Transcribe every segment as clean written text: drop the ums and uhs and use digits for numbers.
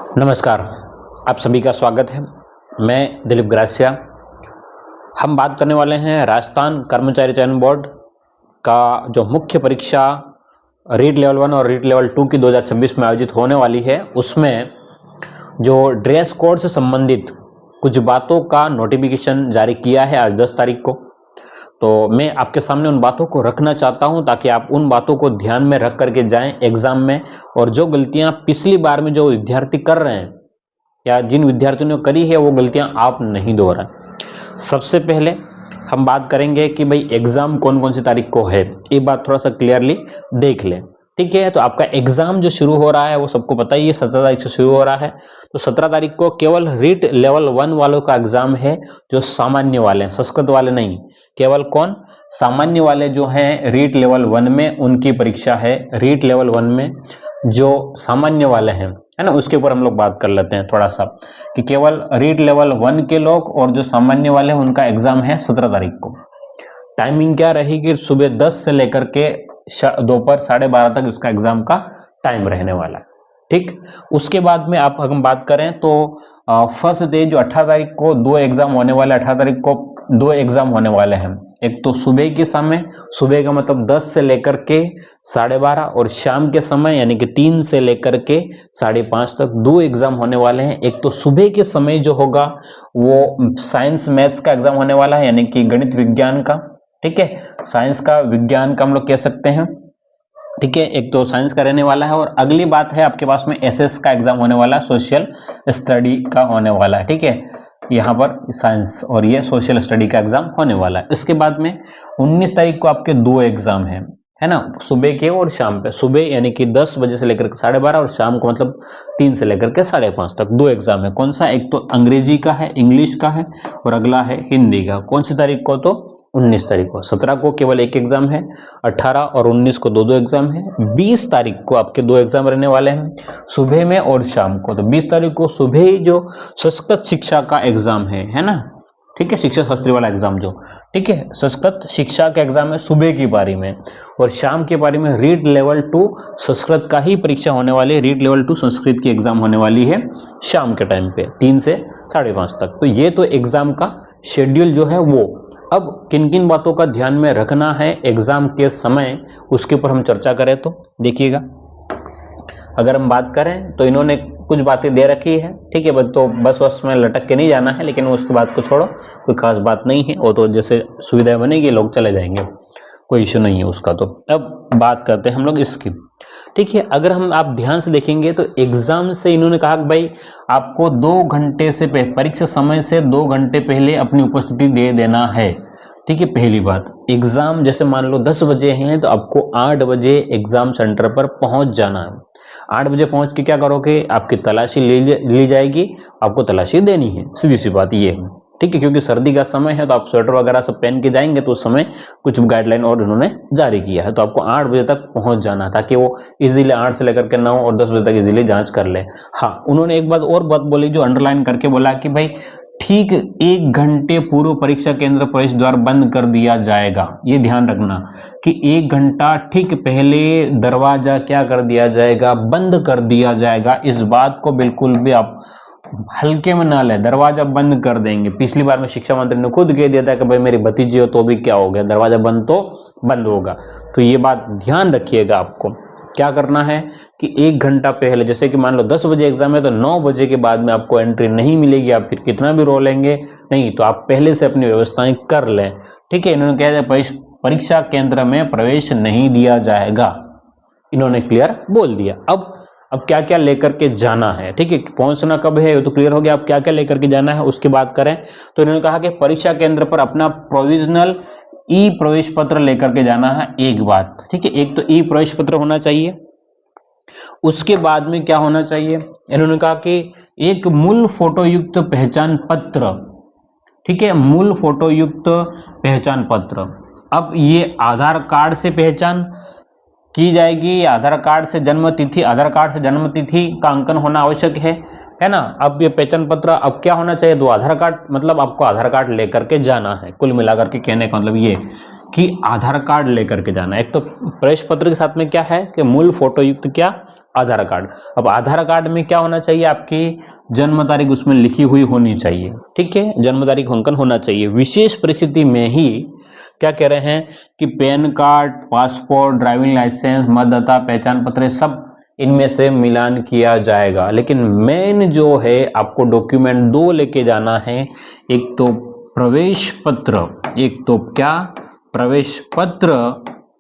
नमस्कार, आप सभी का स्वागत है। मैं दिलीप ग्रासिया। हम बात करने वाले हैं राजस्थान कर्मचारी चयन बोर्ड का जो मुख्य परीक्षा रीट लेवल 1 और रीट लेवल 2 की 2026 में आयोजित होने वाली है, उसमें जो ड्रेस कोड से संबंधित कुछ बातों का नोटिफिकेशन जारी किया है आज 10 तारीख को। तो मैं आपके सामने उन बातों को रखना चाहता हूं ताकि आप उन बातों को ध्यान में रख करके जाएं एग्जाम में, और जो गलतियां पिछली बार में जो विद्यार्थी कर रहे हैं या जिन विद्यार्थियों ने करी है वो गलतियां आप नहीं दोहराएं। सबसे पहले हम बात करेंगे कि भाई एग्जाम कौन कौन सी तारीख को है, ये बात थोड़ा सा क्लियरली देख लें। ठीक है, तो आपका एग्जाम जो शुरू हो रहा है वो सबको पता ही है, 17 तारीख से शुरू हो रहा है। तो 17 तारीख को केवल रीट लेवल 1 वालों का एग्जाम है, जो सामान्य वाले हैं, संस्कृत वाले नहीं। केवल कौन? सामान्य वाले जो हैं रीट लेवल 1 में, उनकी परीक्षा है। रीट लेवल 1 में जो सामान्य वाले हैं, है ना, उसके ऊपर हम लोग बात कर लेते हैं थोड़ा सा कि केवल रीट लेवल 1 के लोग और जो सामान्य वाले हैं उनका एग्जाम है 17 तारीख को। टाइमिंग क्या रहेगी? सुबह 10 से लेकर के दोपहर 12:30 तक इसका एग्जाम का टाइम रहने वाला है। ठीक, उसके बाद में हम बात करें तो फर्स्ट डे जो 18 तारीख को 2 एग्जाम होने वाले, 18 तारीख को 2 एग्जाम होने वाले हैं। एक तो सुबह के समय, सुबह का मतलब 10 से लेकर के 12:30, और शाम के समय यानी कि 3 से लेकर के 5:30 तक 2 एग्जाम होने वाले हैं। एक तो सुबह के समय जो होगा वो साइंस मैथ्स का एग्जाम होने वाला है, यानी कि गणित विज्ञान का। ठीक है, साइंस का विज्ञान का हम लोग कह सकते हैं। ठीक है, एक तो साइंस का रहने वाला है, और अगली बात है आपके पास में एसएस का एग्जाम होने वाला है, सोशल स्टडी का होने वाला है। ठीक है, यहाँ पर साइंस और ये सोशल स्टडी का एग्जाम होने वाला है। इसके बाद में 19 तारीख को आपके 2 एग्जाम हैं, है ना, सुबह के और शाम पे। सुबह यानी कि 10 बजे से लेकर के 12:30, और शाम को मतलब 3 से लेकर के 5:30 तक 2 एग्जाम है। कौन सा? एक तो अंग्रेजी का है, इंग्लिश का है, और अगला है हिंदी का। कौन सी तारीख को? तो 19 तारीख को। 17 को केवल 1 एग्जाम है, 18 और 19 को 2 एग्जाम है। 20 तारीख को आपके 2 एग्जाम रहने वाले हैं, सुबह में और शाम को। तो 20 तारीख को सुबह ही जो संस्कृत शिक्षा का एग्जाम है ना, ठीक है, शिक्षा शास्त्री वाला एग्जाम जो, ठीक है, संस्कृत शिक्षा का एग्जाम है सुबह की पारी में, और शाम की पारी में रीट लेवल 2 संस्कृत का ही परीक्षा होने वाली है। रीट लेवल 2 संस्कृत की एग्जाम होने वाली है शाम के टाइम पे 3 से 5:30 तक। तो ये तो एग्जाम का शेड्यूल जो है वो। अब किन किन बातों का ध्यान में रखना है एग्जाम के समय, उसके ऊपर हम चर्चा करें तो देखिएगा। अगर हम बात करें तो इन्होंने कुछ बातें दे रखी है, ठीक है, तो बस में लटक के नहीं जाना है, लेकिन उसके बाद को छोड़ो, कोई खास बात नहीं है, वो तो जैसे सुविधाएं बनेगी लोग चले जाएंगे, कोई इश्यू नहीं है उसका। तो अब बात करते हैं हम लोग इसकी। ठीक है, अगर आप ध्यान से देखेंगे तो एग्जाम से इन्होंने कहा कि भाई आपको 2 घंटे से परीक्षा समय से 2 घंटे पहले अपनी उपस्थिति दे देना है। ठीक है, पहली बात, एग्जाम जैसे मान लो 10 बजे हैं तो आपको 8 बजे एग्जाम सेंटर पर पहुंच जाना है। 8 बजे पहुंच के क्या करोगे? आपकी तलाशी ली जाएगी, आपको तलाशी देनी है, सीधी सी बात ये है। ठीक है, क्योंकि सर्दी का समय है तो आप स्वेटर वगैरह सब पहन के जाएंगे, तो उस समय कुछ गाइडलाइन और उन्होंने जारी किया है, तो आपको 8 बजे तक पहुंच जाना है, ताकि वो इजीली 8 से लेकर के 9 और 10 बजे तक इजीली जांच कर ले। हाँ, उन्होंने एक बात और बोली जो अंडरलाइन करके बोला कि भाई ठीक 1 घंटे पूर्व परीक्षा केंद्र प्रवेश द्वार बंद कर दिया जाएगा। ये ध्यान रखना कि 1 घंटा ठीक पहले दरवाजा क्या कर दिया जाएगा? बंद कर दिया जाएगा। इस बात को बिल्कुल भी आप हल्के में ना ले, दरवाजा बंद कर देंगे। पिछली बार में शिक्षा मंत्री ने खुद कह दिया था कि भाई मेरी भतीजी हो तो भी क्या हो गया, दरवाजा बंद तो बंद होगा। तो ये बात ध्यान रखिएगा, आपको क्या करना है कि 1 घंटा पहले, जैसे कि मान लो 10 बजे एग्जाम है तो 9 बजे के बाद में आपको एंट्री नहीं मिलेगी। आप फिर कितना भी रो लेंगे नहीं, तो आप पहले से अपनी व्यवस्थाएं कर लें। ठीक है, इन्होंने कहा परीक्षा केंद्र में प्रवेश नहीं दिया जाएगा, इन्होंने क्लियर बोल दिया। अब क्या क्या लेकर के जाना है, ठीक है, पहुंचना कब है ये तो क्लियर हो गया। अब क्या क्या लेकर के जाना है उसकी बात करें तो इन्होंने कहा कि परीक्षा केंद्र पर अपना प्रोविजनल ई प्रवेश पत्र लेकर के जाना है, एक बात। ठीक है, एक तो ई प्रवेश पत्र होना चाहिए। उसके बाद में क्या होना चाहिए? इन्होंने कहा कि एक मूल फोटो युक्त पहचान पत्र। ठीक है, मूल फोटो युक्त पहचान पत्र। अब ये आधार कार्ड से पहचान की जाएगी, आधार कार्ड से जन्म तिथि, आधार कार्ड से जन्म तिथि का अंकन होना आवश्यक है ना। अब ये पहचान पत्र अब क्या होना चाहिए? 2 आधार कार्ड, मतलब आपको आधार कार्ड लेकर के जाना है। कुल मिलाकर के कहने का मतलब ये कि आधार कार्ड लेकर के जाना। एक तो प्रवेश पत्र के साथ में क्या है कि मूल फोटो युक्त क्या आधार कार्ड। अब आधार कार्ड में क्या होना चाहिए, आपकी जन्म तारीख उसमें लिखी हुई होनी चाहिए, ठीक है, जन्म तारीख अंकन होना चाहिए। विशेष परिस्थिति में ही क्या कह रहे हैं कि PAN card, passport, driving licence, मतदाता पहचान पत्र, सब इनमें से मिलान किया जाएगा। लेकिन मेन जो है आपको डॉक्यूमेंट 2 लेके जाना है, एक तो प्रवेश पत्र, एक तो क्या प्रवेश पत्र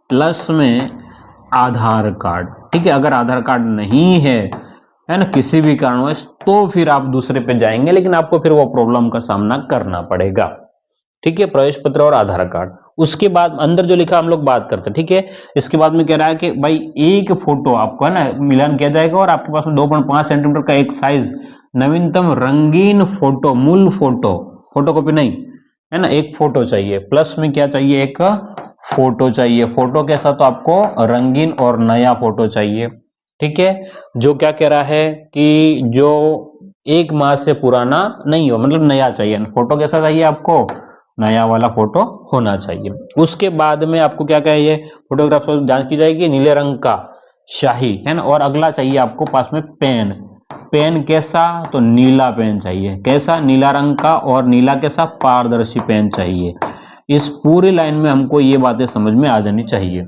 प्लस में आधार कार्ड, ठीक है। अगर आधार कार्ड नहीं है ना किसी भी कारणवश, तो फिर आप दूसरे पे जाएंगे, लेकिन आपको फिर वो प्रॉब्लम का सामना करना पड़ेगा, ठीक है। प्रवेश पत्र और आधार कार्ड, उसके बाद अंदर जो लिखा हम लोग बात करते हैं, ठीक है। इसके बाद में कह रहा है कि भाई एक फोटो आपको है ना मिलान किया जाएगा और आपके पास में 2.5 सेंटीमीटर का एक साइज नवीनतम रंगीन फोटो, मूल फोटो, फोटोकॉपी नहीं है ना, एक फोटो चाहिए। प्लस में क्या चाहिए, एक फोटो चाहिए। फोटो कैसा, तो आपको रंगीन और नया फोटो चाहिए, ठीक है। जो क्या कह रहा है कि जो 1 माह से पुराना नहीं हो, मतलब नया चाहिए। फोटो कैसा चाहिए आपको, नया वाला फोटो होना चाहिए। उसके बाद में आपको क्या चाहिए, फोटोग्राफ जांच की जाएगी, नीले रंग का शाही है ना। और अगला चाहिए आपको पास में पेन। पेन कैसा, तो नीला पेन चाहिए। कैसा, नीला रंग का, और नीला कैसा, पारदर्शी पेन चाहिए। इस पूरी लाइन में हमको ये बातें समझ में आ जानी चाहिए,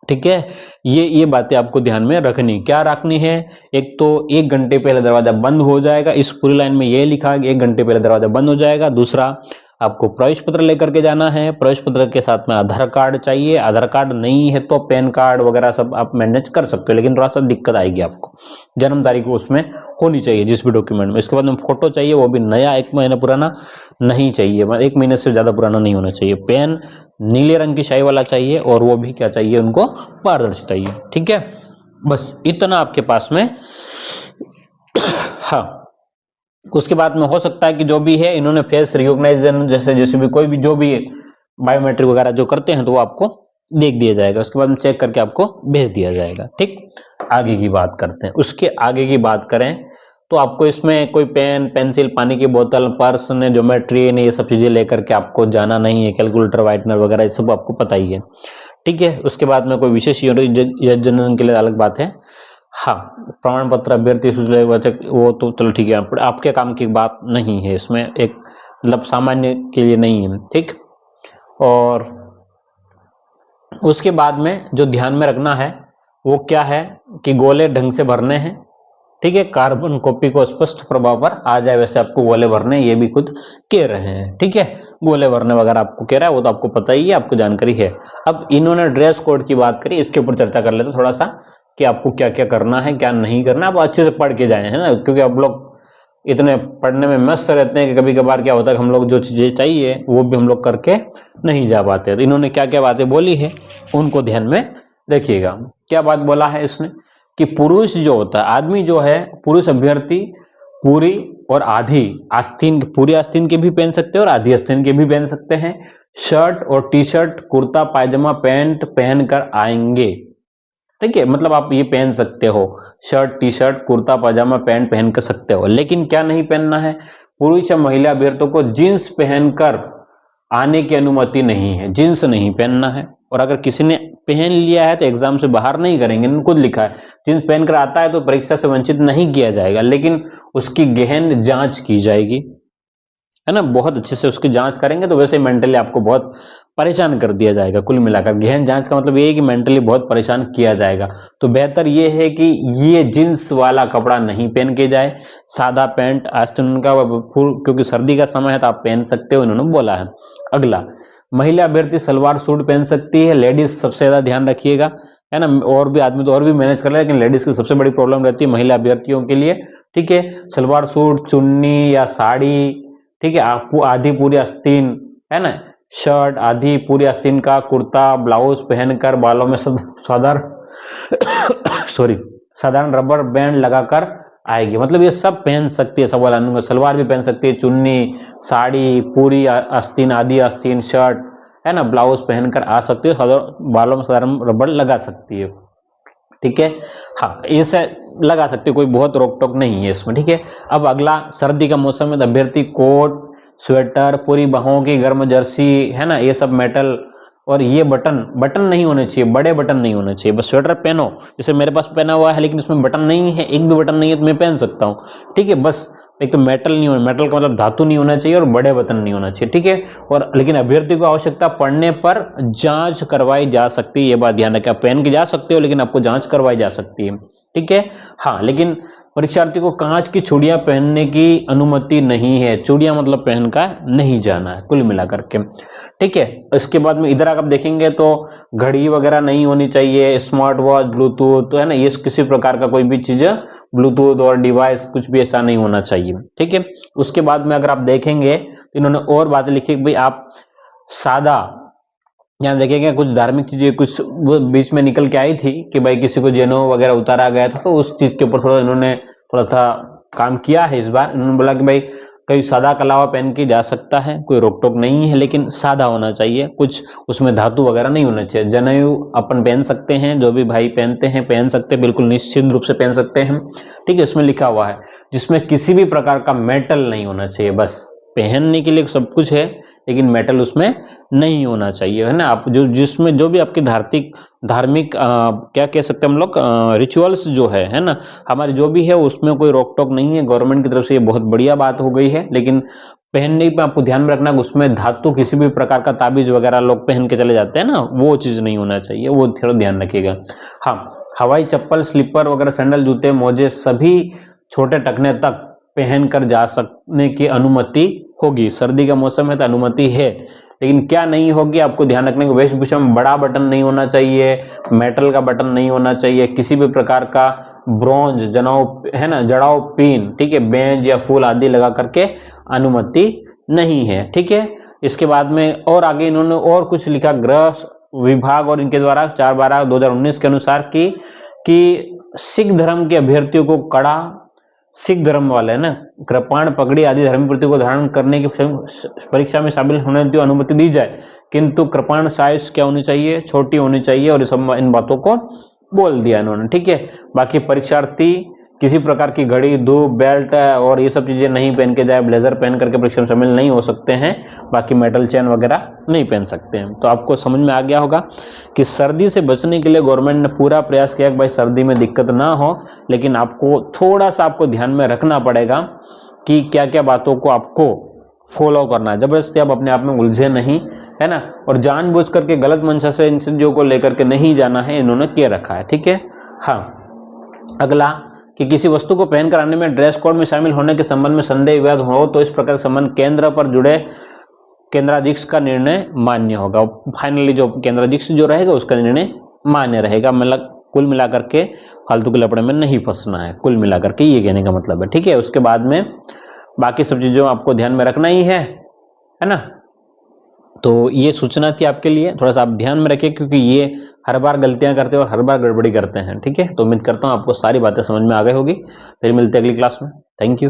ठीक है। ये बातें आपको ध्यान में रखनी। क्या रखनी है, एक तो 1 घंटे पहले दरवाजा बंद हो जाएगा, इस पूरी लाइन में ये लिखा है 1 घंटे पहले दरवाजा बंद हो जाएगा। दूसरा, आपको प्रवेश पत्र लेकर के जाना है, प्रवेश पत्र के साथ में आधार कार्ड चाहिए। आधार कार्ड नहीं है तो पैन कार्ड वगैरह सब आप मैनेज कर सकते हो, लेकिन थोड़ा सा दिक्कत आएगी आपको। जन्म तारीख उसमें होनी चाहिए जिस भी डॉक्यूमेंट में। इसके बाद में फोटो चाहिए, वो भी नया, 1 महीना पुराना नहीं चाहिए, 1 महीने से ज्यादा पुराना नहीं होना चाहिए। पेन नीले रंग की शाही वाला चाहिए, और वो भी क्या चाहिए, उनको पारदर्शी चाहिए, ठीक है। बस इतना आपके पास में। हाँ, उसके बाद में हो सकता है कि जो भी है इन्होंने फेस रिकॉग्नाइजेशन जैसे भी कोई भी जो भी बायोमेट्रिक वगैरह जो करते हैं तो वो आपको देख दिया जाएगा, उसके बाद में चेक करके आपको भेज दिया जाएगा, ठीक। आगे की बात करते हैं। उसके आगे की बात करें तो आपको इसमें कोई पेन, पेंसिल, पानी की बोतल, पर्स ने, ज्योमेट्री ने, ये सब चीजें लेकर के आपको जाना नहीं है। कैलकुलेटर, व्हाइटनर वगैरह ये सब आपको पता ही है, ठीक है। उसके बाद में कोई विशेष योजना के लिए अलग बात है। हाँ, प्रमाण पत्र, अभ्यर्थी सूचक, वो तो चलो ठीक है, आपके काम की बात नहीं है इसमें, एक मतलब सामान्य के लिए नहीं है, ठीक। और उसके बाद में जो ध्यान में रखना है वो क्या है कि गोले ढंग से भरने हैं, ठीक है। कार्बन कॉपी को स्पष्ट प्रभाव पर आ जाए वैसे आपको गोले भरने, ये भी खुद कह रहे हैं, ठीक है। गोले भरने वगैरह आपको कह रहा है वो तो आपको पता ही है, आपको जानकारी है। अब इन्होंने ड्रेस कोड की बात करी, इसके ऊपर चर्चा कर लेते थोड़ा सा कि आपको क्या क्या करना है, क्या नहीं करना। आप अच्छे से पढ़ के जाए, है ना, क्योंकि आप लोग इतने पढ़ने में मस्त रहते हैं कि कभी कभार क्या होता है कि हम लोग जो चीजें चाहिए वो भी हम लोग करके नहीं जा पाते। तो इन्होंने क्या क्या बातें बोली है उनको ध्यान में रखिएगा। क्या बात बोला है इसने कि पुरुष जो होता है, आदमी जो है, पुरुष अभ्यर्थी पूरी और आधी आस्तीन, पूरी आस्तीन के भी पहन सकते हैं और आधी आस्तीन के भी पहन सकते हैं। शर्ट और टी शर्ट, कुर्ता पायजामा, पैंट पहन कर आएंगे, ठीक है। मतलब आप ये पहन सकते हो, शर्ट, टी शर्ट, कुर्ता पायजामा, पैंट पहन कर सकते हो। लेकिन क्या नहीं पहनना है, पुरुष या महिला अभ्यर्थियों को जींस पहनकर आने की अनुमति नहीं है, जींस नहीं पहनना है। और अगर किसी ने पहन लिया है तो एग्जाम से बाहर नहीं करेंगे, खुद लिखा है। जींस पहनकर आता है तो परीक्षा से वंचित नहीं किया जाएगा, लेकिन उसकी गहन जांच की जाएगी, है ना। बहुत अच्छे से उसकी जांच करेंगे तो वैसे मेंटली आपको बहुत परेशान कर दिया जाएगा। कुल मिलाकर गहन जांच का मतलब ये है कि मेंटली बहुत परेशान किया जाएगा। तो बेहतर ये है कि ये जींस वाला कपड़ा नहीं पहन के जाए, सादा पैंट, आस्तीन का, क्योंकि सर्दी का समय है तो आप पहन सकते हो, इन्होंने बोला है। अगला, महिला अभ्यर्थी सलवार सूट पहन सकती है। लेडीज सबसे ज्यादा ध्यान रखिएगा, है ना। और भी आदमी तो और भी मैनेज कर ले, लेकिन लेडीज की सबसे बड़ी प्रॉब्लम रहती है महिला अभ्यर्थियों के लिए, ठीक है। सलवार सूट, चुन्नी या साड़ी, ठीक है। आपको आधी पूरी आस्तीन, है ना, शर्ट आधी पूरी आस्तीन का, कुर्ता ब्लाउज पहनकर, बालों में साधारण रबर बैंड लगाकर आएगी। मतलब ये सब पहन सकती है, सब वाला सलवार भी पहन सकती है, चुन्नी, साड़ी, पूरी आस्तीन, आधी आस्तीन, शर्ट, है ना, ब्लाउज पहनकर आ सकती है, बालों में साधारण रबर लगा सकती है, ठीक है। हाँ, इसे लगा सकते हो, कोई बहुत रोक टोक नहीं है इसमें, ठीक है। अब अगला, सर्दी का मौसम है तो अभ्यर्थी कोट, स्वेटर, पूरी बाहों की गर्म जर्सी, है ना, ये सब मेटल और ये बटन नहीं होने चाहिए, बड़े बटन नहीं होने चाहिए। बस स्वेटर पहनो, जैसे मेरे पास पहना हुआ है लेकिन उसमें बटन नहीं है, एक भी बटन नहीं है तो मैं पहन सकता हूँ, ठीक है। बस एक तो मेटल नहीं होना, मेटल का मतलब धातु नहीं होना चाहिए और बड़े बटन नहीं होना चाहिए, ठीक है। और लेकिन अभ्यर्थी को आवश्यकता पड़ने पर जांच करवाई जा सकती है, ये बात ध्यान रखें। आप पहन के जा सकते हो लेकिन आपको जांच करवाई जा सकती है, ठीक है। हाँ, लेकिन परीक्षार्थी को कांच की चूड़ियां पहनने की अनुमति नहीं है। चूड़ियां मतलब पहन का नहीं जाना है कुल मिलाकर के, ठीक है। इसके बाद में इधर आप देखेंगे तो घड़ी वगैरह नहीं होनी चाहिए, स्मार्ट वॉच, ब्लूटूथ, तो है ना, ये किसी प्रकार का कोई भी चीज ब्लूटूथ और डिवाइस कुछ भी ऐसा नहीं होना चाहिए, ठीक है। उसके बाद में अगर आप देखेंगे तो इन्होंने और बातें लिखी कि भाई आप सादा, यहाँ देखेंगे कुछ धार्मिक चीजें कुछ वो बीच में निकल के आई थी कि भाई किसी को जनेऊ वगैरह उतारा गया था, तो उस चीज के ऊपर थोड़ा इन्होंने थोड़ा सा काम किया है इस बार। इन्होंने बोला कि भाई कोई सादा कलावा पहन के जा सकता है, कोई रोक टोक नहीं है, लेकिन सादा होना चाहिए, कुछ उसमें धातु वगैरह नहीं होना चाहिए। जनेऊ अपन पहन सकते हैं, जो भी भाई पहनते हैं पहन सकते हैं, बिल्कुल निश्चित रूप से पहन सकते हैं, ठीक है। उसमें लिखा हुआ है जिसमें किसी भी प्रकार का मेटल नहीं होना चाहिए। बस पहनने के लिए सब कुछ है लेकिन मेटल उसमें नहीं होना चाहिए, है ना। आप जो जिसमें जो भी आपके धार्मिक क्या कह सकते हैं हम लोग, रिचुअल्स जो है ना, हमारे जो भी है उसमें कोई रोक टोक नहीं है। गवर्नमेंट की तरफ से ये बहुत बढ़िया बात हो गई है, लेकिन पहनने में आपको ध्यान में रखना उसमें धातु किसी भी प्रकार का ताबीज वगैरह लोग पहन के चले जाते हैं ना, वो चीज नहीं होना चाहिए, वो थोड़ा ध्यान रखिएगा। हाँ, हवाई चप्पल, स्लीपर वगैरह, सैंडल, जूते, मोजे सभी छोटे टखने तक पहन कर जा सकने की अनुमति होगी। सर्दी का मौसम है तो अनुमति है, लेकिन क्या नहीं होगी आपको ध्यान रखने को, वेशभूषा में बड़ा बटन नहीं होना चाहिए, मेटल का बटन नहीं होना चाहिए, किसी भी प्रकार का ब्रॉन्ज, जनाव, है ना, जड़ाव पिन, ठीक है, बेंच या फूल आदि लगा करके अनुमति नहीं है, ठीक है। इसके बाद में और आगे इन्होंने और कुछ लिखा, गृह विभाग और इनके द्वारा 4/12/2019 के अनुसार कि सिख धर्म के अभ्यर्थियों को कड़ा, सिख धर्म वाले ना, कृपाण, पगड़ी आदि धर्म प्रति को धारण करने की परीक्षा में शामिल होने की अनुमति दी जाए, किंतु कृपाण साइज क्या होनी चाहिए, छोटी होनी चाहिए, और इन बातों को बोल दिया इन्होंने, ठीक है। बाकी परीक्षार्थी किसी प्रकार की घड़ी, धूप, बेल्ट और ये सब चीजें नहीं पहन के जाए, ब्लेजर पहन करके परीक्षा में शामिल नहीं हो सकते हैं, बाकी मेटल चेन वगैरह नहीं पहन सकते हैं। तो आपको समझ में आ गया होगा कि सर्दी से बचने के लिए गवर्नमेंट ने पूरा प्रयास किया कि भाई सर्दी में दिक्कत ना हो, लेकिन आपको थोड़ा सा आपको ध्यान में रखना पड़ेगा कि क्या क्या बातों को आपको फॉलो करना है। जबरदस्ती आप अपने आप में उलझे नहीं, है ना, और जानबूझ करके गलत मंशा से इन चीजों को लेकर के नहीं जाना है, इन्होंने किया रखा है, ठीक है। हाँ, अगला कि किसी वस्तु को पहनकर आने में ड्रेस कोड में शामिल होने के संबंध में संदेह विवाद हो तो इस प्रकार संबंध केंद्र पर जुड़े केंद्राधीश का निर्णय मान्य होगा। फाइनली जो केंद्राधीश जो रहेगा उसका निर्णय मान्य रहेगा। मतलब कुल मिलाकर के फालतू के लफड़े में नहीं फंसना है, कुल मिलाकर के ये कहने का मतलब है, ठीक है। उसके बाद में बाकी सब चीजों आपको ध्यान में रखना ही है ना। तो ये सूचना थी आपके लिए, थोड़ा सा आप ध्यान में रखिए क्योंकि ये हर बार गलतियां करते हैं और हर बार गड़बड़ी करते हैं, ठीक है। तो उम्मीद करता हूँ आपको सारी बातें समझ में आ गई होगी। फिर मिलते हैं अगली क्लास में। Thank you.